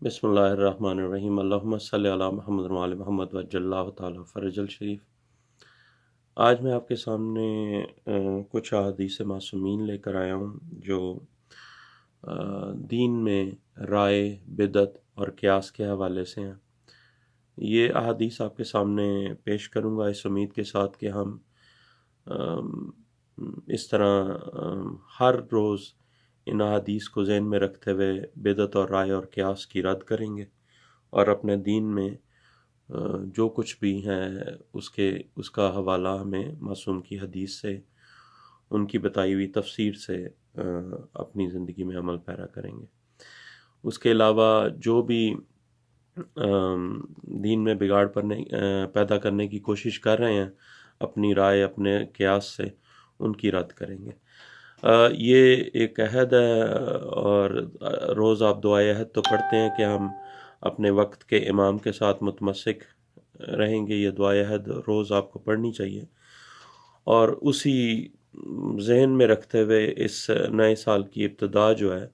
بسم اللہ الرحمن الرحیم اللہم صلی علی محمد و علی محمد وجل اللہ تعالی فرج الشریف۔ آج میں آپ کے سامنے کچھ احادیث معصومین لے کر آیا ہوں جو دین میں رائے، بدعت اور قیاس کے حوالے سے ہیں۔ یہ احادیث آپ کے سامنے پیش کروں گا اس امید کے ساتھ کہ ہم اس طرح ہر روز ان احادیث کو ذہن میں رکھتے ہوئے بدعت اور رائے اور قیاس کی رد کریں گے، اور اپنے دین میں جو کچھ بھی ہے اس کا حوالہ ہمیں معصوم کی حدیث سے، ان کی بتائی ہوئی تفسیر سے اپنی زندگی میں عمل پیرا کریں گے۔ اس کے علاوہ جو بھی دین میں بگاڑ پیدا کرنے کی کوشش کر رہے ہیں اپنی رائے، اپنے قیاس سے، ان کی رد کریں گے۔ یہ ایک عہد ہے، اور روز آپ دعائے عہد تو پڑھتے ہیں کہ ہم اپنے وقت کے امام کے ساتھ متمسک رہیں گے۔ یہ دعائے عہد روز آپ کو پڑھنی چاہیے، اور اسی ذہن میں رکھتے ہوئے اس نئے سال کی ابتدا جو ہے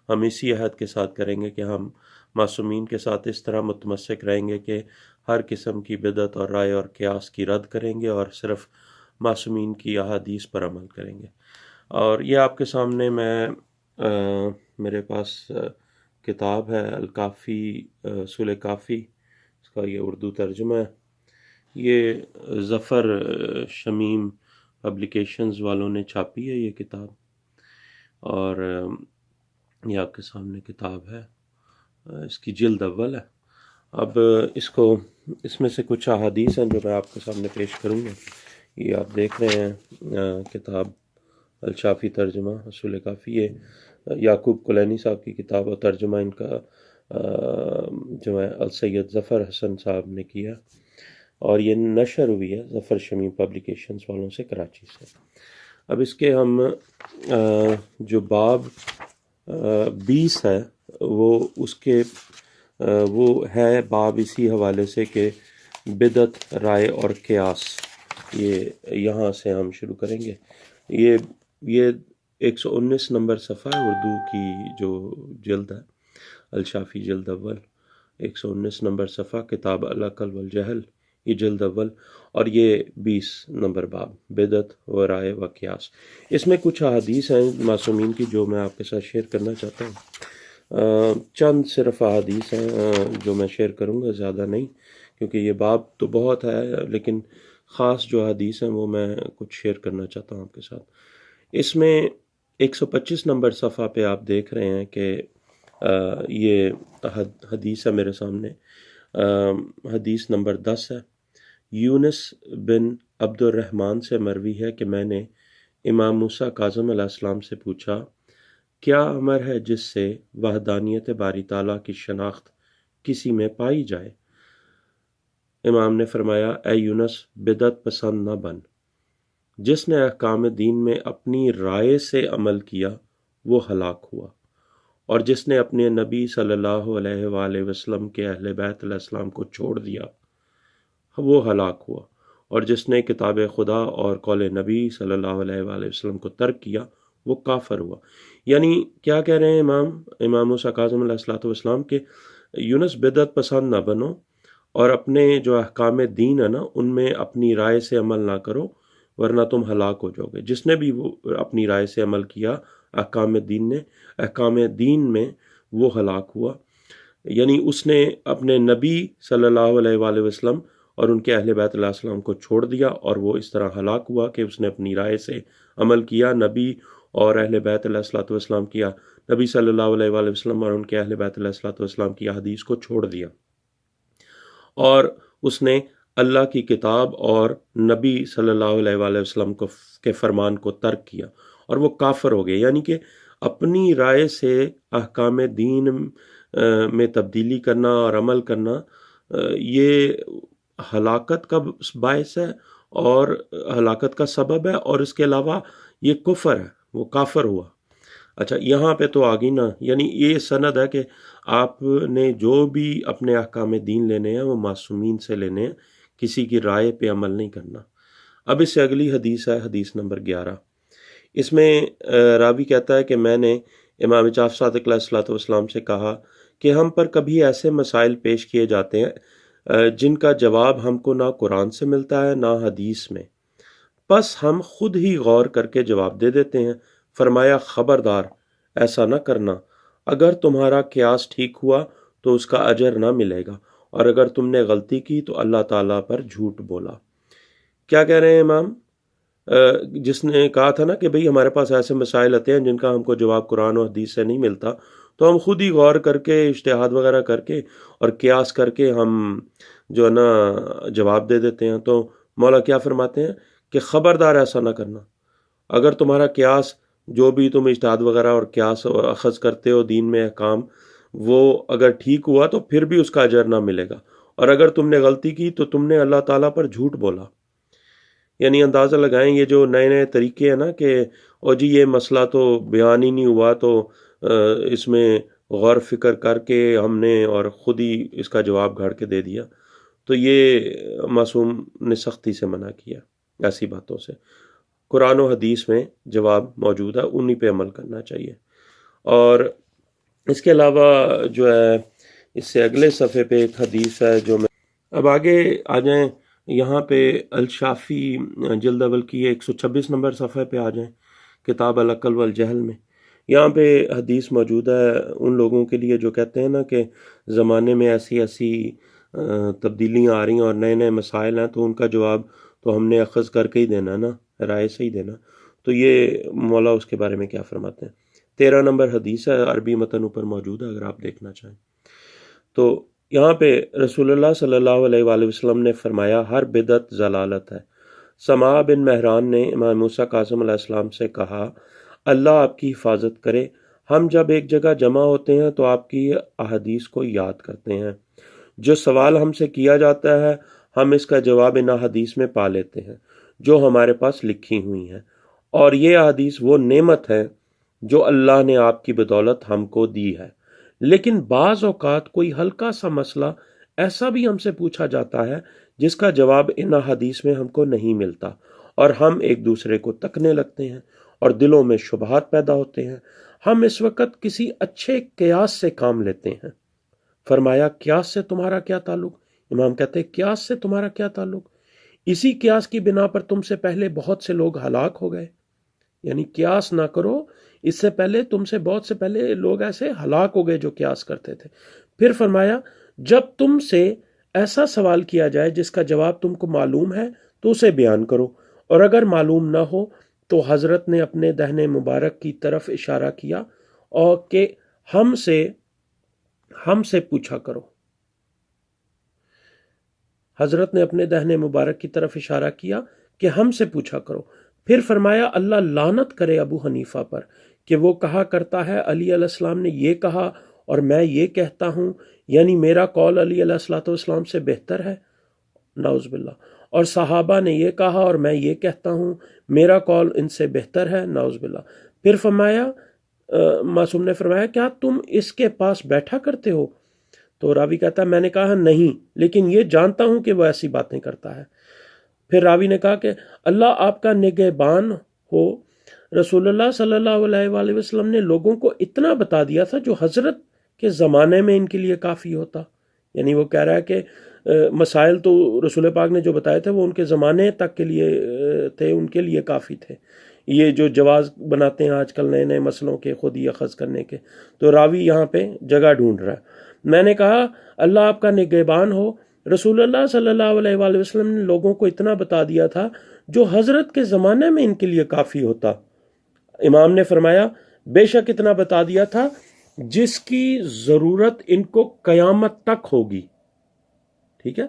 ہم اسی عہد کے ساتھ کریں گے کہ ہم معصومین کے ساتھ اس طرح متمسک رہیں گے کہ ہر قسم کی بدعت اور رائے اور قیاس کی رد کریں گے اور صرف معصومین کی احادیث پر عمل کریں گے۔ اور یہ آپ کے سامنے میرے پاس کتاب ہے الکافی، اصول کافی، اس کا یہ اردو ترجمہ ہے۔ یہ ظفر شمیم پبلیکیشنز والوں نے چھاپی ہے یہ کتاب، اور یہ آپ کے سامنے کتاب ہے، اس کی جلد اول ہے۔ اب اس میں سے کچھ احادیث ہیں جو میں آپ کے سامنے پیش کروں گا۔ یہ آپ دیکھ رہے ہیں کتاب الشافی ترجمہ اصول کافی، یہ یعقوب کلینی صاحب کی کتاب، اور ترجمہ ان کا جو ہے السید ظفر حسن صاحب نے کیا، اور یہ نشر ہوئی ہے ظفر شمیم پبلیکیشنز والوں سے، کراچی سے۔ اب اس کے ہم جو باب 20 ہے وہ ہے باب اسی حوالے سے کہ بدعت، رائے اور قیاس، یہ یہاں سے ہم شروع کریں گے۔ یہ 119 نمبر صفحہ ہے اردو کی جو جلد ہے، الشافی جلد اول، 119 نمبر صفحہ، کتاب العقل والجہل، یہ جلد اول، اور یہ 20 نمبر باب، بدعت و رائے و قیاس۔ اس میں کچھ احادیث ہیں معصومین کی جو میں آپ کے ساتھ شیئر کرنا چاہتا ہوں۔ چند صرف احادیث ہیں جو میں شیئر کروں گا، زیادہ نہیں، کیونکہ یہ باب تو بہت ہے، لیکن خاص جو حدیث ہیں وہ میں کچھ شیئر کرنا چاہتا ہوں آپ کے ساتھ۔ اس میں 125 نمبر صفحہ پہ آپ دیکھ رہے ہیں کہ یہ حدیث ہے میرے سامنے، حدیث نمبر 10 ہے۔ یونس بن عبد الرحمن سے مروی ہے کہ میں نے امام موسیٰ کاظم علیہ السلام سے پوچھا، کیا امر ہے جس سے وحدانیت باری تعالیٰ کی شناخت کسی میں پائی جائے؟ امام نے فرمایا، اے یونس، بدعت پسند نہ بن۔ جس نے احکام دین میں اپنی رائے سے عمل کیا وہ ہلاک ہوا، اور جس نے اپنے نبی صلی اللہ علیہ وآلہ وسلم کے اہل بیت علیہ السلام کو چھوڑ دیا وہ ہلاک ہوا، اور جس نے کتاب خدا اور قول نبی صلی اللہ علیہ وآلہ وسلم کو ترک کیا وہ کافر ہوا۔ یعنی کیا کہہ رہے ہیں امام موسیٰ کاظم علیہ السلام کہ یونس، بدعت پسند نہ بنو، اور اپنے جو احکام دین ہے نا ان میں اپنی رائے سے عمل نہ کرو، ورنہ تم ہلاک ہو جاؤ گے۔ جس نے بھی وہ اپنی رائے سے عمل کیا احکام دین میں وہ ہلاک ہوا، یعنی اس نے اپنے نبی صلی اللہ علیہ وآلہ وسلم اور ان کے اہل بیت علیہ السلام کو چھوڑ دیا، اور وہ اس طرح ہلاک ہوا کہ اس نے اپنی رائے سے عمل کیا، نبی اور اہل بیت علیہ السلام کیا، نبی صلی اللہ علیہ وآلہ وسلم اور ان کے اہل بیت علیہ السلام کی حدیث کو چھوڑ دیا، اور اس نے اللہ کی کتاب اور نبی صلی اللہ علیہ وآلہ وسلم کے فرمان کو ترک کیا، اور وہ کافر ہو گئے۔ یعنی کہ اپنی رائے سے احکام دین میں تبدیلی کرنا اور عمل کرنا یہ ہلاکت کا باعث ہے اور ہلاکت کا سبب ہے، اور اس کے علاوہ یہ کفر ہے، وہ کافر ہوا۔ اچھا، یہاں پہ تو آگی نا، یعنی یہ سند ہے کہ آپ نے جو بھی اپنے احکام دین لینے ہیں وہ معصومین سے لینے ہیں، کسی کی رائے پہ عمل نہیں کرنا۔ اب اس سے اگلی حدیث ہے حدیث نمبر 11۔ اس میں راوی کہتا ہے کہ میں نے امام جعفر صادق علیہ الصلوۃ والسلام سے کہا کہ ہم پر کبھی ایسے مسائل پیش کیے جاتے ہیں جن کا جواب ہم کو نہ قرآن سے ملتا ہے نہ حدیث میں، بس ہم خود ہی غور کر کے جواب دے دیتے ہیں۔ فرمایا خبردار ایسا نہ کرنا، اگر تمہارا قیاس ٹھیک ہوا تو اس کا اجر نہ ملے گا، اور اگر تم نے غلطی کی تو اللہ تعالیٰ پر جھوٹ بولا۔ کیا کہہ رہے ہیں امام؟ جس نے کہا تھا نا کہ بھئی ہمارے پاس ایسے مسائل آتے ہیں جن کا ہم کو جواب قرآن و حدیث سے نہیں ملتا، تو ہم خود ہی غور کر کے اجتہاد وغیرہ کر کے اور قیاس کر کے ہم جو ہے نا جواب دے دیتے ہیں۔ تو مولا کیا فرماتے ہیں کہ خبردار ایسا نہ کرنا، اگر تمہارا قیاس جو بھی تم اجتہاد وغیرہ اور قیاس اخذ کرتے ہو دین میں احکام، وہ اگر ٹھیک ہوا تو پھر بھی اس کا اجر نہ ملے گا، اور اگر تم نے غلطی کی تو تم نے اللہ تعالیٰ پر جھوٹ بولا۔ یعنی اندازہ لگائیں یہ جو نئے نئے طریقے ہیں نا کہ او جی یہ مسئلہ تو بیان ہی نہیں ہوا تو اس میں غور فکر کر کے ہم نے اور خود ہی اس کا جواب گھاڑ کے دے دیا، تو یہ معصوم نے سختی سے منع کیا ایسی باتوں سے۔ قرآن و حدیث میں جواب موجود ہے، انہی پہ عمل کرنا چاہیے۔ اور اس کے علاوہ جو ہے اس سے اگلے صفحے پہ ایک حدیث ہے جو میں اب آگے آ جائیں، یہاں پہ الشافی جلد اول کی 126 نمبر صفحے پہ آ جائیں، کتاب العقل والجہل میں۔ یہاں پہ حدیث موجود ہے ان لوگوں کے لیے جو کہتے ہیں نا کہ زمانے میں ایسی ایسی تبدیلیاں آ رہی ہیں اور نئے نئے مسائل ہیں، تو ان کا جواب تو ہم نے اخذ کر کے ہی دینا نا، رائے سے ہی دینا۔ تو یہ مولا اس کے بارے میں کیا فرماتے ہیں؟ 13 نمبر حدیث ہے، عربی متن اوپر موجود ہے اگر آپ دیکھنا چاہیں۔ تو یہاں پہ رسول اللہ صلی اللہ علیہ وآلہ وسلم نے فرمایا ہر بدعت ضلالت ہے۔ سما بن مہران نے امام موسیٰ کاظم علیہ السلام سے کہا اللہ آپ کی حفاظت کرے، ہم جب ایک جگہ جمع ہوتے ہیں تو آپ کی احادیث کو یاد کرتے ہیں، جو سوال ہم سے کیا جاتا ہے ہم اس کا جواب ان احادیث میں پا لیتے ہیں جو ہمارے پاس لکھی ہوئی ہیں، اور یہ احادیث وہ نعمت ہے جو اللہ نے آپ کی بدولت ہم کو دی ہے۔ لیکن بعض اوقات کوئی ہلکا سا مسئلہ ایسا بھی ہم سے پوچھا جاتا ہے جس کا جواب ان احادیث میں ہم کو نہیں ملتا، اور ہم ایک دوسرے کو تکنے لگتے ہیں اور دلوں میں شبہات پیدا ہوتے ہیں۔ ہم اس وقت کسی اچھے قیاس سے کام لیتے ہیں۔ فرمایا قیاس سے تمہارا کیا تعلق؟ امام کہتے ہیں قیاس سے تمہارا کیا تعلق؟ اسی قیاس کی بنا پر تم سے پہلے بہت سے لوگ ہلاک ہو گئے۔ یعنی قیاس نہ کرو، اس سے پہلے تم سے بہت سے پہلے لوگ ایسے ہلاک ہو گئے جو قیاس کرتے تھے۔ پھر فرمایا جب تم سے ایسا سوال کیا جائے جس کا جواب تم کو معلوم ہے تو اسے بیان کرو، اور اگر معلوم نہ ہو تو حضرت نے اپنے دہنے مبارک کی طرف اشارہ کیا اور کہ ہم سے پوچھا کرو۔ حضرت نے اپنے دہنے مبارک کی طرف اشارہ کیا کہ ہم سے پوچھا کرو۔ پھر فرمایا اللہ لعنت کرے ابو حنیفہ پر کہ وہ کہا کرتا ہے علی علیہ السلام نے یہ کہا اور میں یہ کہتا ہوں، یعنی میرا قول علی علیہ السلام سے بہتر ہے، نعوذ باللہ، اور صحابہ نے یہ کہا اور میں یہ کہتا ہوں میرا قول ان سے بہتر ہے، نعوذ باللہ۔ پھر فرمایا معصوم نے فرمایا کیا تم اس کے پاس بیٹھا کرتے ہو؟ تو راوی کہتا ہے میں نے کہا نہیں، لیکن یہ جانتا ہوں کہ وہ ایسی باتیں کرتا ہے۔ پھر راوی نے کہا کہ اللہ آپ کا نگہبان ہو، رسول اللہ صلی اللہ علیہ وآلہ وسلم نے لوگوں کو اتنا بتا دیا تھا جو حضرت کے زمانے میں ان کے لیے کافی ہوتا۔ یعنی وہ کہہ رہا ہے کہ مسائل تو رسول پاک نے جو بتائے تھے وہ ان کے زمانے تک کے لیے تھے، ان کے لیے کافی تھے۔ یہ جو جواز بناتے ہیں آج کل نئے نئے مسئلوں کے خود ہی اخذ کرنے کے، تو راوی یہاں پہ جگہ ڈھونڈ رہا ہے۔ میں نے کہا اللہ آپ کا نگہبان ہو، رسول اللہ صلی اللہ علیہ وآلہ وسلم نے لوگوں کو اتنا بتا دیا تھا جو حضرت کے زمانے میں ان کے لیے کافی ہوتا۔ امام نے فرمایا بے شک اتنا بتا دیا تھا جس کی ضرورت ان کو قیامت تک ہوگی۔ ٹھیک ہے،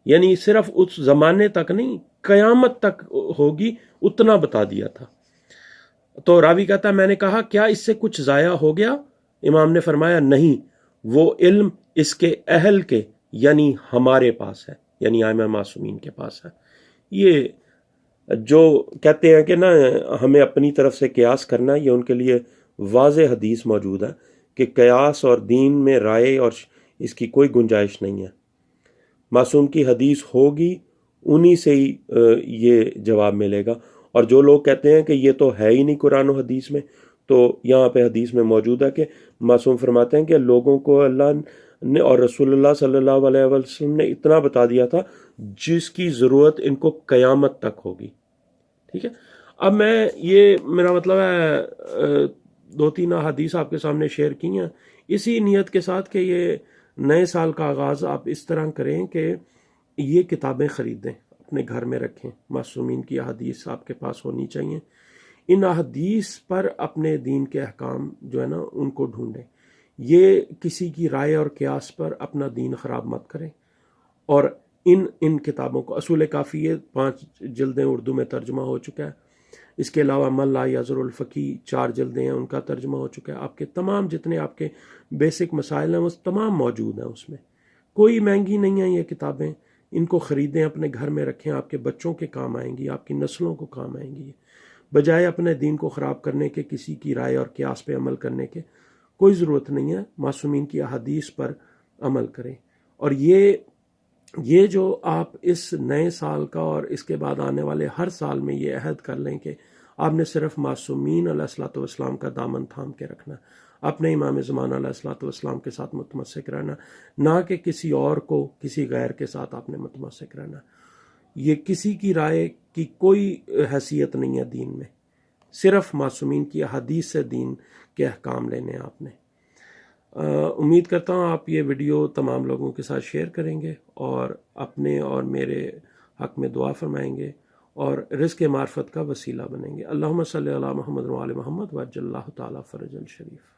یعنی صرف اس زمانے تک نہیں، قیامت تک ہوگی، اتنا بتا دیا تھا۔ تو راوی کہتا ہے میں نے کہا کیا اس سے کچھ ضائع ہو گیا؟ امام نے فرمایا نہیں، وہ علم اس کے اہل کے یعنی ہمارے پاس ہے، یعنی ائمہ معصومین کے پاس ہے۔ یہ جو کہتے ہیں کہ نا ہمیں اپنی طرف سے قیاس کرنا، یہ ان کے لیے واضح حدیث موجود ہے کہ قیاس اور دین میں رائے اور اس کی کوئی گنجائش نہیں ہے۔ معصوم کی حدیث ہوگی، انہی سے ہی یہ جواب ملے گا۔ اور جو لوگ کہتے ہیں کہ یہ تو ہے ہی نہیں قرآن و حدیث میں، تو یہاں پہ حدیث میں موجود ہے کہ معصوم فرماتے ہیں کہ لوگوں کو اللہ نے اور رسول اللہ صلی اللہ علیہ وسلم نے اتنا بتا دیا تھا جس کی ضرورت ان کو قیامت تک ہوگی. ٹھیک ہے. اب میں یہ میرا مطلب ہے 2-3 احادیث آپ کے سامنے شیئر کی ہیں اسی نیت کے ساتھ کہ یہ نئے سال کا آغاز آپ اس طرح کریں کہ یہ کتابیں خریدیں, اپنے گھر میں رکھیں. معصومین کی احادیث آپ کے پاس ہونی چاہیے. ان احادیث پر اپنے دین کے احکام جو ہے نا ان کو ڈھونڈیں. یہ کسی کی رائے اور قیاس پر اپنا دین خراب مت کریں. اور ان کتابوں کو اصول کافی 5 جلدیں اردو میں ترجمہ ہو چکا ہے. اس کے علاوہ من لا یضر الفقی 4 جلدیں ہیں, ان کا ترجمہ ہو چکا ہے. آپ کے تمام جتنے آپ کے بیسک مسائل ہیں وہ تمام موجود ہیں اس میں. کوئی مہنگی نہیں ہیں یہ کتابیں. ان کو خریدیں, اپنے گھر میں رکھیں. آپ کے بچوں کے کام آئیں گی, آپ کی نسلوں کو کام آئیں گی. بجائے اپنے دین کو خراب کرنے کے, کسی کی رائے اور قیاس پہ عمل کرنے کے کوئی ضرورت نہیں ہے. معصومین کی احادیث پر عمل کریں. اور یہ جو آپ اس نئے سال کا اور اس کے بعد آنے والے ہر سال میں یہ عہد کر لیں کہ آپ نے صرف معصومین علیہ الصلوۃ والسلام کا دامن تھام کے رکھنا, اپنے امام زمان علیہ الصلوۃ والسلام کے ساتھ متمسک رہنا, نہ کہ کسی اور کو, کسی غیر کے ساتھ آپ نے متمسک رہنا. یہ کسی کی رائے کی کوئی حیثیت نہیں ہے دین میں. صرف معصومین کی احادیث سے دین کے احکام لینے آپ نے. امید کرتا ہوں آپ یہ ویڈیو تمام لوگوں کے ساتھ شیئر کریں گے اور اپنے اور میرے حق میں دعا فرمائیں گے اور رزق معرفت کا وسیلہ بنیں گے. اللہم صلی علی محمد و آل محمد وعجل اللہ تعالی فرج الشریف.